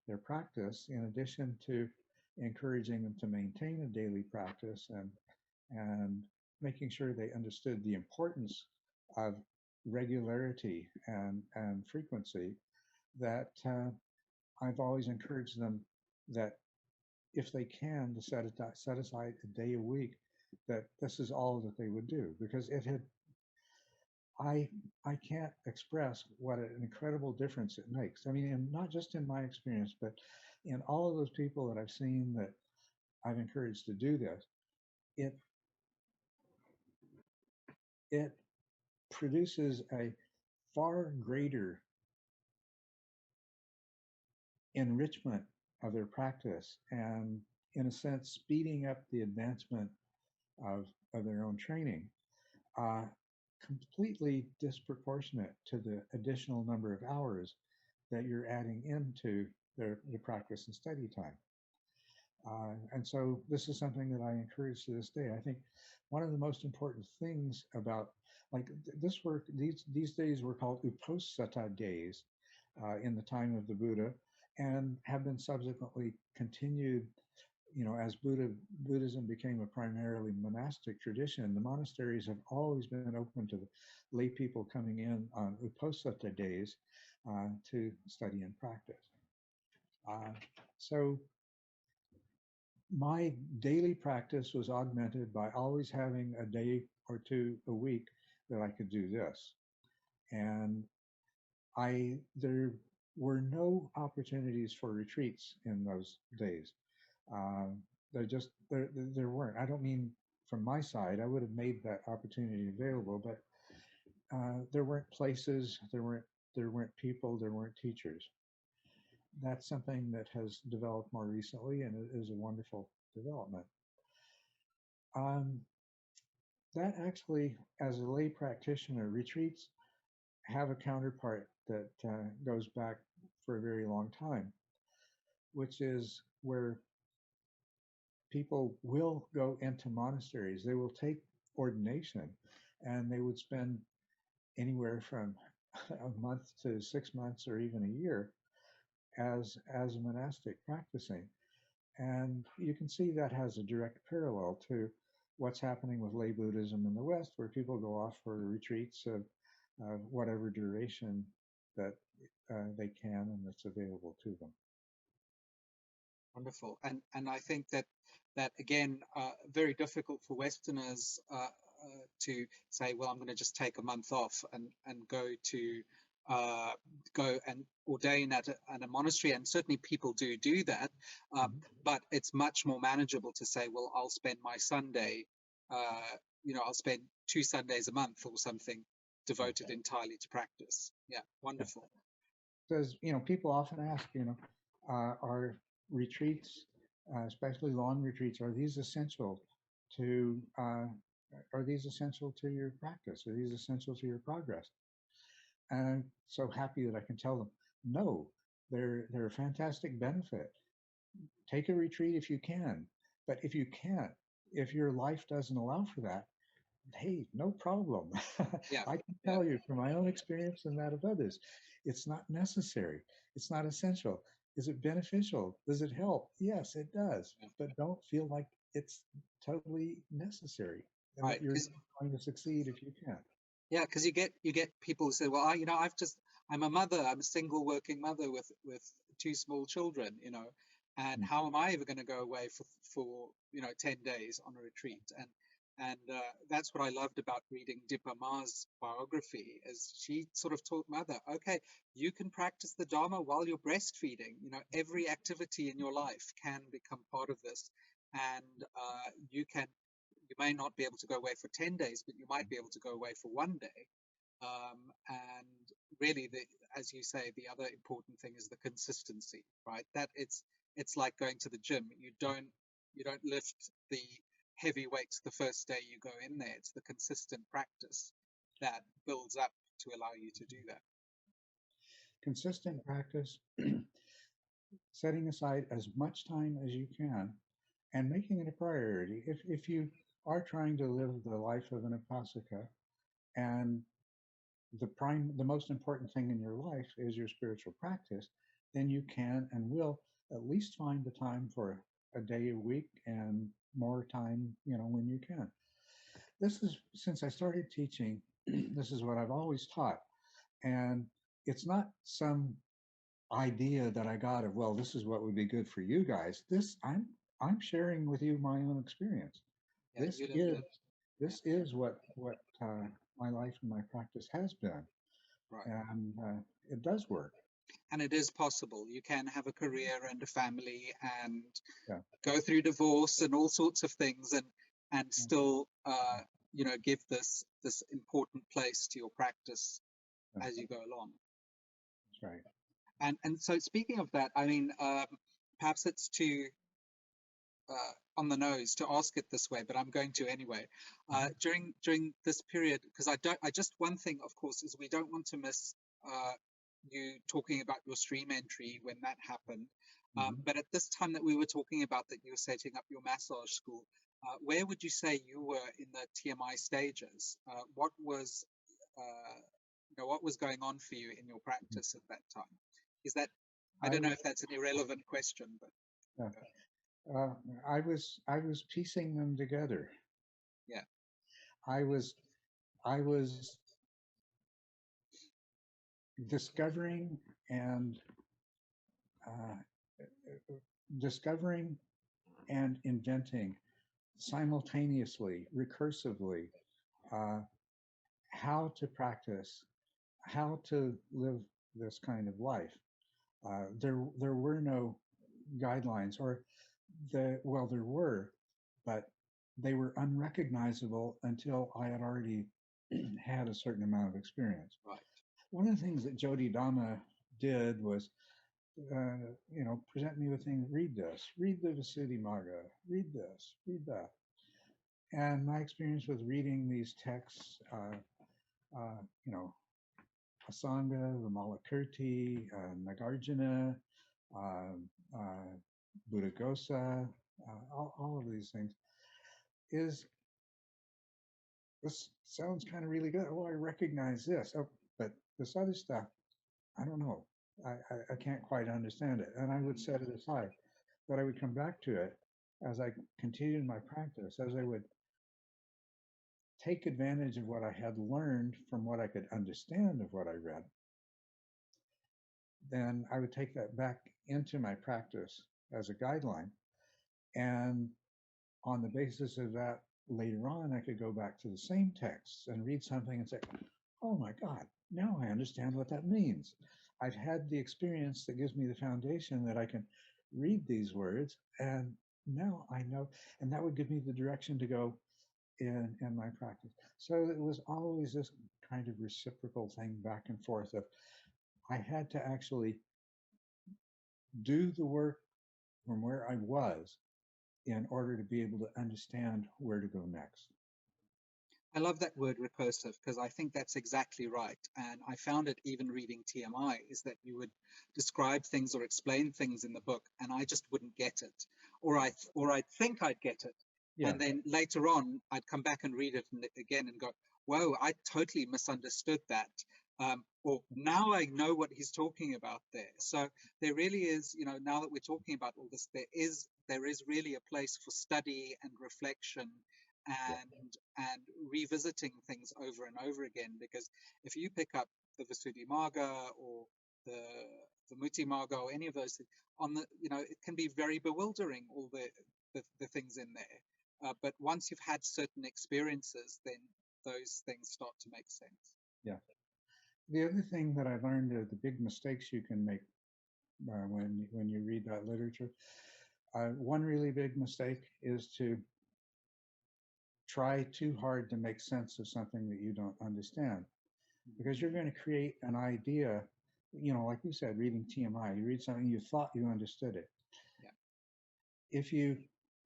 their practice, in addition to encouraging them to maintain a daily practice and making sure they understood the importance of regularity and frequency, that I've always encouraged them that if they can, to set aside a day a week, that this is all that they would do, because it had I can't express what an incredible difference it makes. I mean, and not just in my experience, but in all of those people that I've seen that I've encouraged to do this, it it produces a far greater enrichment of their practice, and in a sense speeding up the advancement of, of their own training, uh, completely disproportionate to the additional number of hours that you're adding into the practice and study time. And so this is something that I encourage to this day. I think one of the most important things about like this work, these days were called uposatha days in the time of the Buddha, and have been subsequently continued. As Buddhism became a primarily monastic tradition, the monasteries have always been open to the lay people coming in on uposatha days to study and practice. So my daily practice was augmented by always having a day or two a week that I could do this. And there were no opportunities for retreats in those days. There weren't. I don't mean from my side. I would have made that opportunity available, but there weren't places, there weren't people, there weren't teachers. That's something that has developed more recently, and it is a wonderful development. Um, that actually, as a lay practitioner, retreats have a counterpart that goes back for a very long time, which is where people will go into monasteries. They will take ordination, and they would spend anywhere from a month to 6 months or even a year as a monastic practicing. And you can see that has a direct parallel to what's happening with lay Buddhism in the West, where people go off for retreats of whatever duration that they can and that's available to them. Wonderful. And I think that again, very difficult for Westerners to say, well, I'm going to just take a month off and go and ordain at a monastery, and certainly people do that, but it's much more manageable to say, well, I'll spend my Sunday, I'll spend 2 Sundays a month or something devoted entirely to practice. Yeah, wonderful. Because people often ask, are retreats, especially long retreats, are these essential to your practice? Are these essential to your progress? And I'm so happy that I can tell them, no, they're a fantastic benefit. Take a retreat if you can, but if you can't, if your life doesn't allow for that, hey, no problem. Yeah, I can yeah, tell you from my own experience and that of others, it's not necessary. It's not essential. Is it beneficial? Does it help? Yes, it does. yeah. But don't feel like it's totally necessary and that Right. you're 'Cause going to succeed if you can't. yeah, because you get people who say, well, I'm a mother, I'm a single working mother with two small children, and Mm. how am I ever going to go away for 10 days on a retreat? And that's what I loved about reading Dipa Ma's biography, is she sort of taught mother, okay, you can practice the Dharma while you're breastfeeding. Every activity in your life can become part of this, and you may not be able to go away for 10 days, but you might be able to go away for one day. And really, as you say, the other important thing is the consistency, right? That it's like going to the gym. You don't lift the heavy weights the first day you go in there. It's the consistent practice that builds up to allow you to do that. Consistent practice, setting aside as much time as you can and making it a priority. If you are trying to live the life of an upasaka and the most important thing in your life is your spiritual practice, then you can and will at least find the time for a day a week and more time, when you can. This is since I started teaching, this is what I've always taught. And it's not some idea that I got of, well, this is what would be good for you guys. I'm sharing with you my own experience. Yeah, This you lived is it. Yeah, this is what my life and my practice has been, right. and it does work. And it is possible. You can have a career and a family and Yeah, go through divorce and all sorts of things, and yeah, still give this important place to your practice yeah, as you go along. that's right. And so, speaking of that, I mean, perhaps it's too on the nose to ask it this way, but I'm going to anyway. Mhm, During this period, because I just, one thing, of course, is we don't want to miss uh, you talking about your stream entry when that happened. mhm. But at this time that we were talking about, that you were setting up your massage school, where would you say you were in the TMI stages? What was going on for you in your practice at that time? Is that, I I don't know was if that's an irrelevant question, but uh, uh, I was piecing them together. yeah, I was I was discovering and uh, discovering and inventing simultaneously, recursively, uh, how to practice, how to live this kind of life. There were no guidelines, or there were, but they were unrecognizable until I had already had a certain amount of experience. right. One of the things that Jodi Dama did was, present me with things. Read this, read the Visuddhimagga, read this, read that. And my experience with reading these texts, uh, you know, Asanga, Vimalakirti, Nagarjuna, uh, uh, Buddhaghosa, all of these things, is this sounds kind of really good. Oh, I recognize this. Oh, but this other stuff, I don't know. I can't quite understand it. And I would Mm. set it aside. But I would come back to it as I continued my practice, as I would take advantage of what I had learned from what I could understand of what I read. Then I would take that back into my practice as a guideline. And on the basis of that, later on, I could go back to the same texts and read something and say, oh my God, now I understand what that means. I've had the experience that gives me the foundation that I can read these words, and now I know, and that would give me the direction to go in my practice. So it was always this kind of reciprocal thing back and forth of I had to actually do the work from where I was in order to be able to understand where to go next. I love that word recursive, because I think that's exactly right. And I found it even reading TMI, is that you would describe things or explain things in the book, and I just wouldn't get it, or I'd think I'd get it, Yeah. And then later on, I'd come back and read it again and go, whoa, I totally misunderstood that. Or now I know what he's talking about there. So there really is, now that we're talking about all this, there is really a place for study and reflection Yeah. and revisiting things over and over again. Because if you pick up the Visuddhimagga or the Vimuttimagga or any of those things, it can be very bewildering, all the things in there. But once you've had certain experiences, then those things start to make sense. Yeah. The other thing that I learned are the big mistakes you can make when you read that literature. One really big mistake is to try too hard to make sense of something that you don't understand, because you're going to create an idea. Like you said, reading TMI, you read something, you thought you understood it. Yeah.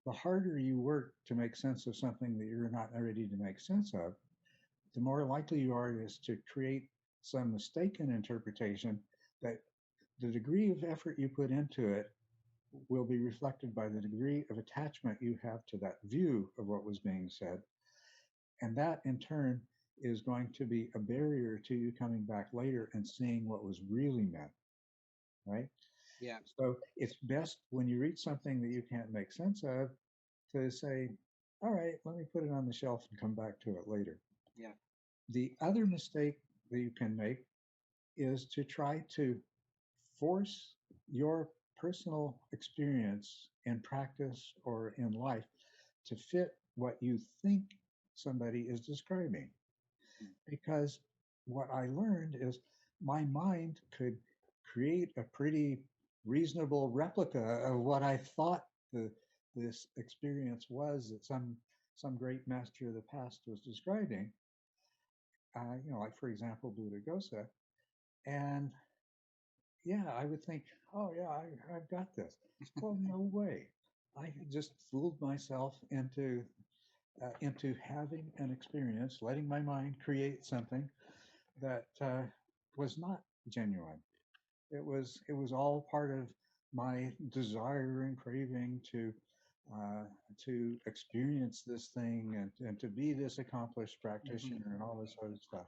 The harder you work to make sense of something that you're not ready to make sense of, the more likely you are is to create some mistaken interpretation that the degree of effort you put into it will be reflected by the degree of attachment you have to that view of what was being said. And that in turn is going to be a barrier to you coming back later and seeing what was really meant, right? Yeah. So it's best when you read something that you can't make sense of to say, all right, let me put it on the shelf and come back to it later. Yeah. The other mistake that you can make is to try to force your personal experience in practice or in life to fit what you think somebody is describing. Because what I learned is my mind could create a pretty reasonable replica of what I thought this experience was that some great master of the past was describing. Like for example, Buddha. And yeah, I would think, oh yeah, I've got this. Well, no way. I just fooled myself into having an experience, letting my mind create something that was not genuine. It was all part of my desire and craving uh, to experience this thing and to be this accomplished practitioner and all this other stuff.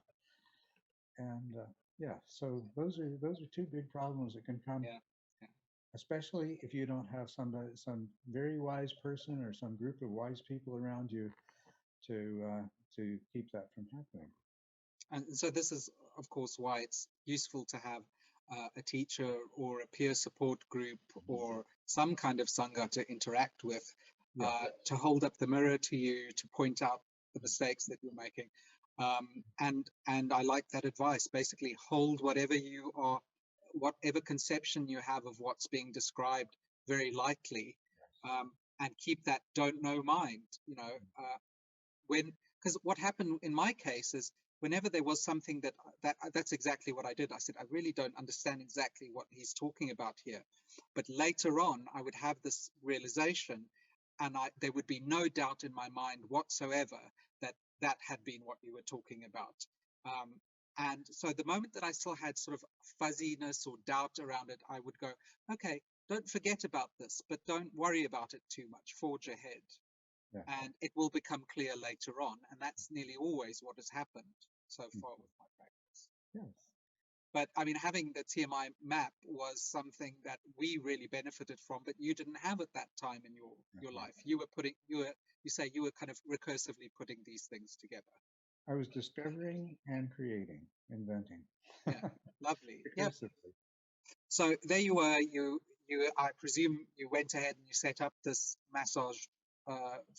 And yeah, so those are two big problems that can come, Yeah. Yeah. especially if you don't have some very wise person or some group of wise people around you to keep that from happening. And so this is, of course, why it's useful to have a teacher or a peer support group or some kind of sangha to interact with, Yeah, to hold up the mirror to you, to point out the mistakes that you're making. And I like that advice. Basically, hold whatever conception you have of what's being described very lightly, and keep that don't know mind. Because what happened in my case is whenever there was something that's exactly what I did. I said, I really don't understand exactly what he's talking about here. But later on, I would have this realization, and there would be no doubt in my mind whatsoever that that had been what you were talking about. And so the moment that I still had sort of fuzziness or doubt around it, I would go, okay, don't forget about this, but don't worry about it too much. Forge ahead, yeah, and it will become clear later on. And that's nearly always what has happened so far with my practice. yes, But I mean, having the TMI map was something that we really benefited from, but you didn't have at that time in your life. You say you were kind of recursively putting these things together. I was discovering and creating, inventing. Yeah, lovely. Yep. Recursively. So there you were. I presume you went ahead and you set up this massage,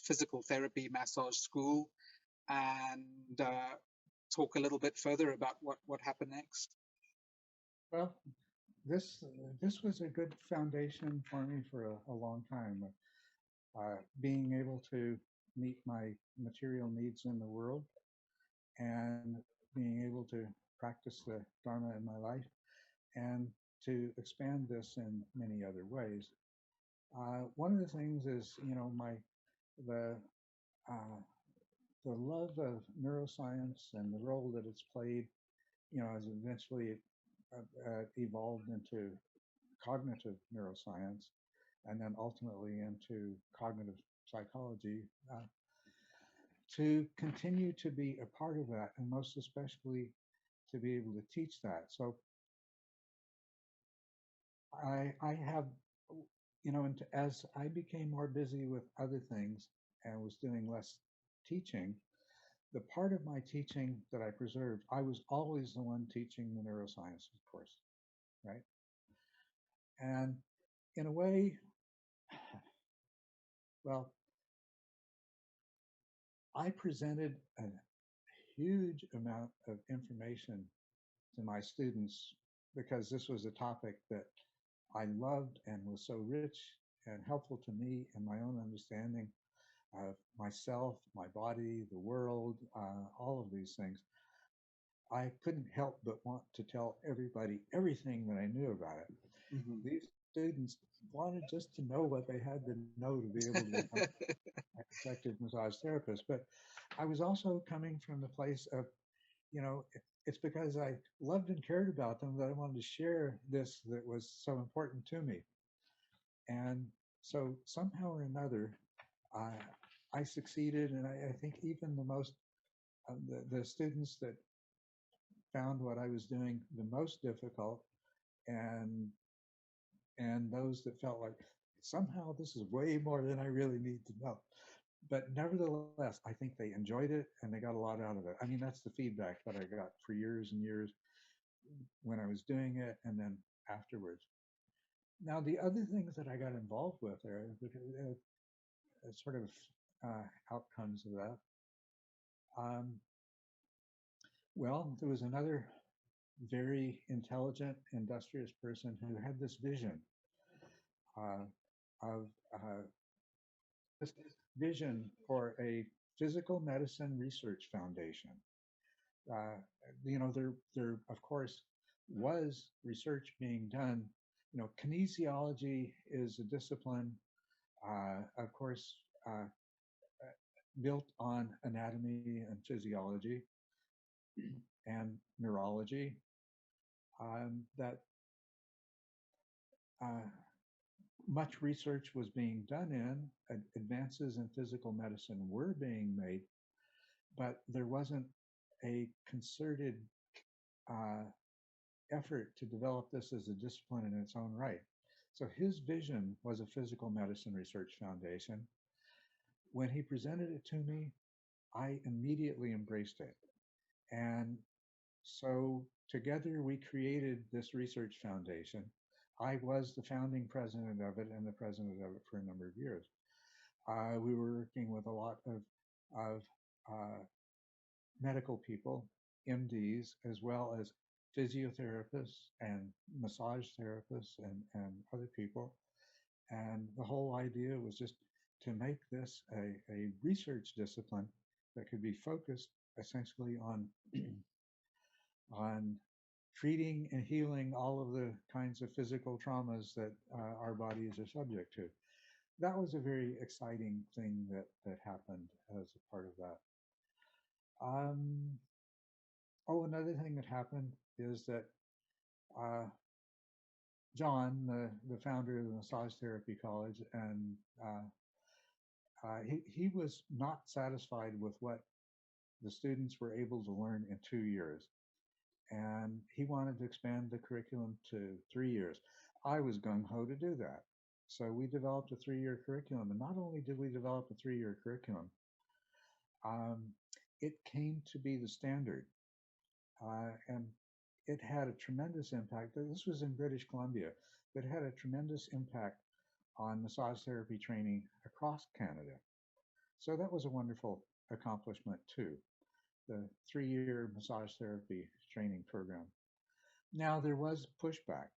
physical therapy massage school, and talk a little bit further about what happened next. Well, this this was a good foundation for me for a long time. Being able to meet my material needs in the world and being able to practice the Dharma in my life and to expand this in many other ways. One of the things is, the uh, the love of neuroscience and the role that it's played, has eventually evolved into cognitive neuroscience and then ultimately into cognitive psychology, to continue to be a part of that, and most especially to be able to teach that. So I have, and as I became more busy with other things and was doing less teaching, the part of my teaching that I preserved, I was always the one teaching the neuroscience course, right? And in a way, well, I presented a huge amount of information to my students because this was a topic that I loved and was so rich and helpful to me in my own understanding of myself, my body, the world, all of these things. I couldn't help but want to tell everybody everything that I knew about it. Mm-hmm. These students wanted just to know what they had to know to be able to become an effective massage therapist. But I was also coming from the place of, it's because I loved and cared about them that I wanted to share this that was so important to me. And so somehow or another, I, I succeeded. And I think even the most, the students that found what I was doing the most difficult, and those that felt like somehow this is way more than I really need to know. But nevertheless, I think they enjoyed it and they got a lot out of it. I mean, that's the feedback that I got for years and years when I was doing it and then afterwards. Now, the other things that I got involved with are sort of outcomes of that. Um, well, there was another very intelligent, industrious person who had this vision uh, of this vision for a physical medicine research foundation. Uh, there of course was research being done. Kinesiology is a discipline, of course, built on anatomy and physiology and neurology. That uh, much research was being done in, advances in physical medicine were being made, but there wasn't a concerted uh, effort to develop this as a discipline in its own right. So his vision was a physical medicine research foundation. When he presented it to me, I immediately embraced it. And so together we created this research foundation. I was the founding president of it and the president of it for a number of years. We were working with a lot of uh, medical people, MDs, as well as physiotherapists and massage therapists and other people. And the whole idea was just to make this a research discipline that could be focused essentially on on treating and healing all of the kinds of physical traumas that our bodies are subject to. That was a very exciting thing that happened as a part of that. Um, oh, another thing that happened is that uh, John, the founder of the Massage Therapy College, and he was not satisfied with what the students were able to learn in 2 years. And he wanted to expand the curriculum to 3 years. I was gung ho to do that. So we developed a 3-year curriculum. And not only did we develop a 3-year curriculum, um, it came to be the standard. And it had a tremendous impact. This was in British Columbia, but it had a tremendous impact on massage therapy training across Canada. So that was a wonderful accomplishment too, the 3-year massage therapy training program. Now, there was pushback.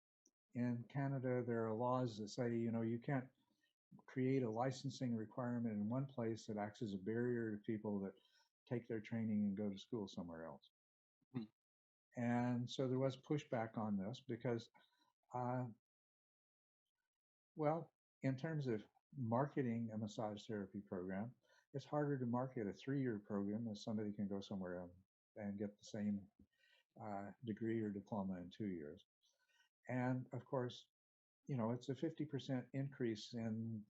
In Canada, there are laws that say, you can't create a licensing requirement in one place that acts as a barrier to people that take their training and go to school somewhere else. Mm. And so there was pushback on this because, uh, well, in terms of marketing a massage therapy program, it's harder to market a 3-year program as somebody can go somewhere and get the same degree or diploma in 2 years. And of course, it's a 50% increase in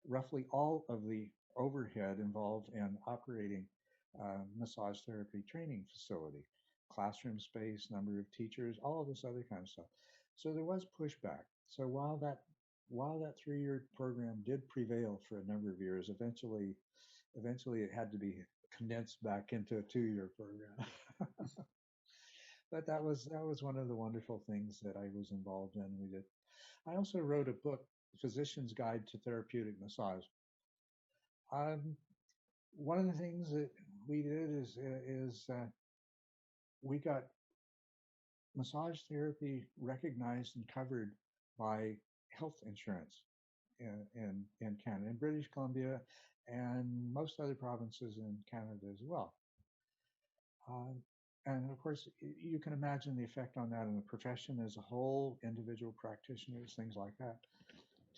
roughly all of the overhead involved in operating massage therapy training facility, classroom space, number of teachers, all of this other kind of stuff. So there was pushback. So while that 3-year program did prevail for a number of years, eventually it had to be condensed back into a 2-year program. But that was one of the wonderful things that I was involved in. We did. I also wrote a book, Physician's Guide to Therapeutic Massage. Um, One of the things that we did is we got massage therapy recognized and covered by health insurance in Canada, in British Columbia, and most other provinces in Canada as well. And of course, you can imagine the effect on that in the profession as a whole, individual practitioners, things like that,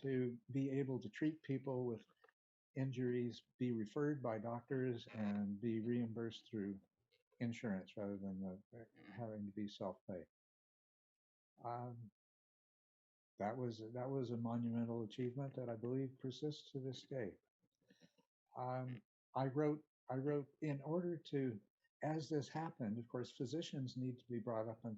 to be able to treat people with injuries, be referred by doctors, and be reimbursed through insurance rather than having to be self-pay. Um, that was a monumental achievement that I believe persists to this day. Um, I wrote in order to, as this happened, of course, physicians need to be brought up on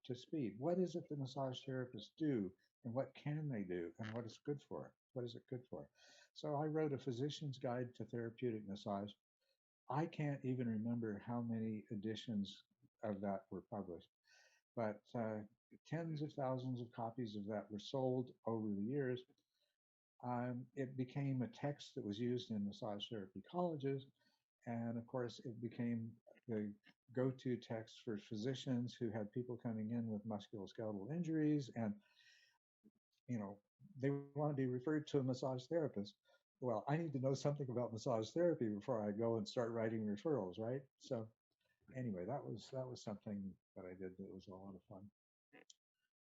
to speed. What is it the massage therapists do, and what can they do, and what is good for? What is it good for? So I wrote a physician's guide to therapeutic massage. I can't even remember how many editions of that were published, but tens of thousands of copies of that were sold over the years. It became a text that was used in massage therapy colleges, and of course, it became the go-to text for physicians who had people coming in with musculoskeletal injuries, and they want to be referred to a massage therapist. Well, I need to know something about massage therapy before I go and start writing referrals, right? So anyway, that was something that I did that was a lot of fun,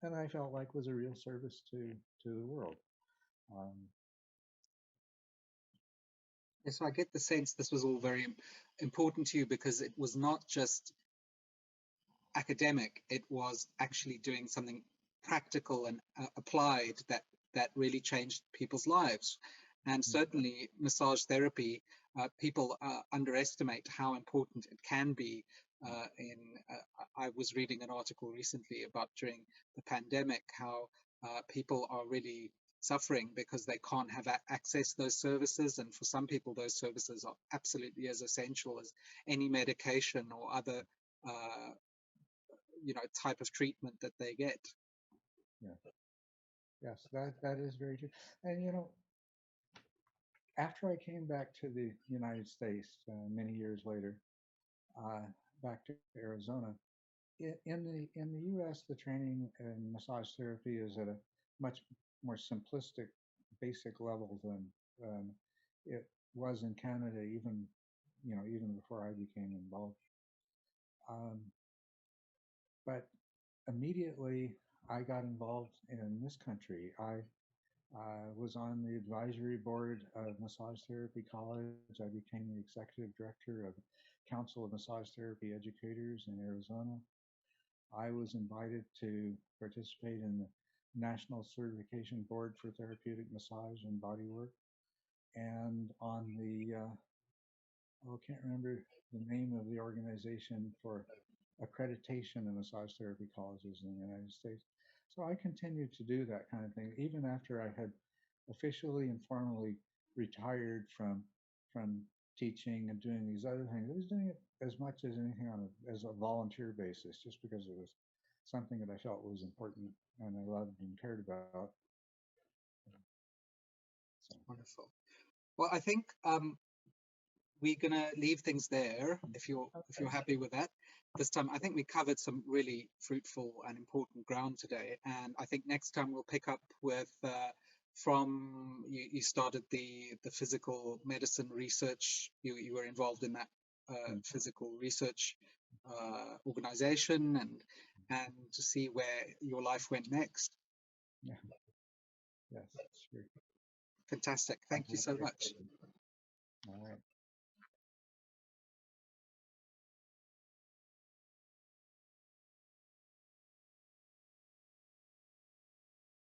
and I felt like was a real service to the world. Um, So I get the sense this was all very important to you because it was not just academic, it was actually doing something practical and applied that really changed people's lives. And certainly massage therapy, people underestimate how important it can be. I was reading an article recently about during the pandemic how people are really suffering because they can't have access to those services, and for some people those services are absolutely as essential as any medication or other uh, type of treatment that they get. yeah, yes, that is very true. And after I came back to the United States many years later, uh, back to Arizona, in the U.S., the training in massage therapy is at a much more simplistic, basic level than it was in Canada, even before I became involved. Um, but immediately, I got involved in this country. I was on the advisory board of Massage Therapy College. I became the executive director of Council of Massage Therapy Educators in Arizona. I was invited to participate in the National Certification Board for Therapeutic Massage and Bodywork. And on the, I can't remember the name of the organization for accreditation of massage therapy colleges in the United States. So I continued to do that kind of thing even after I had officially and formally retired from teaching and doing these other things. I was doing it as much as anything as a volunteer basis, just because it was something that I felt was important and I loved and cared about. So, Wonderful. Well, I think we're going to leave things there if you're okay. happy with that. This time, I think we covered some really fruitful and important ground today, and I think next time we'll pick up with from you started the physical medicine research. You were involved in that physical research organization, and to see where your life went next. Yeah. Yes, sure. Fantastic. Thank you so much. All right.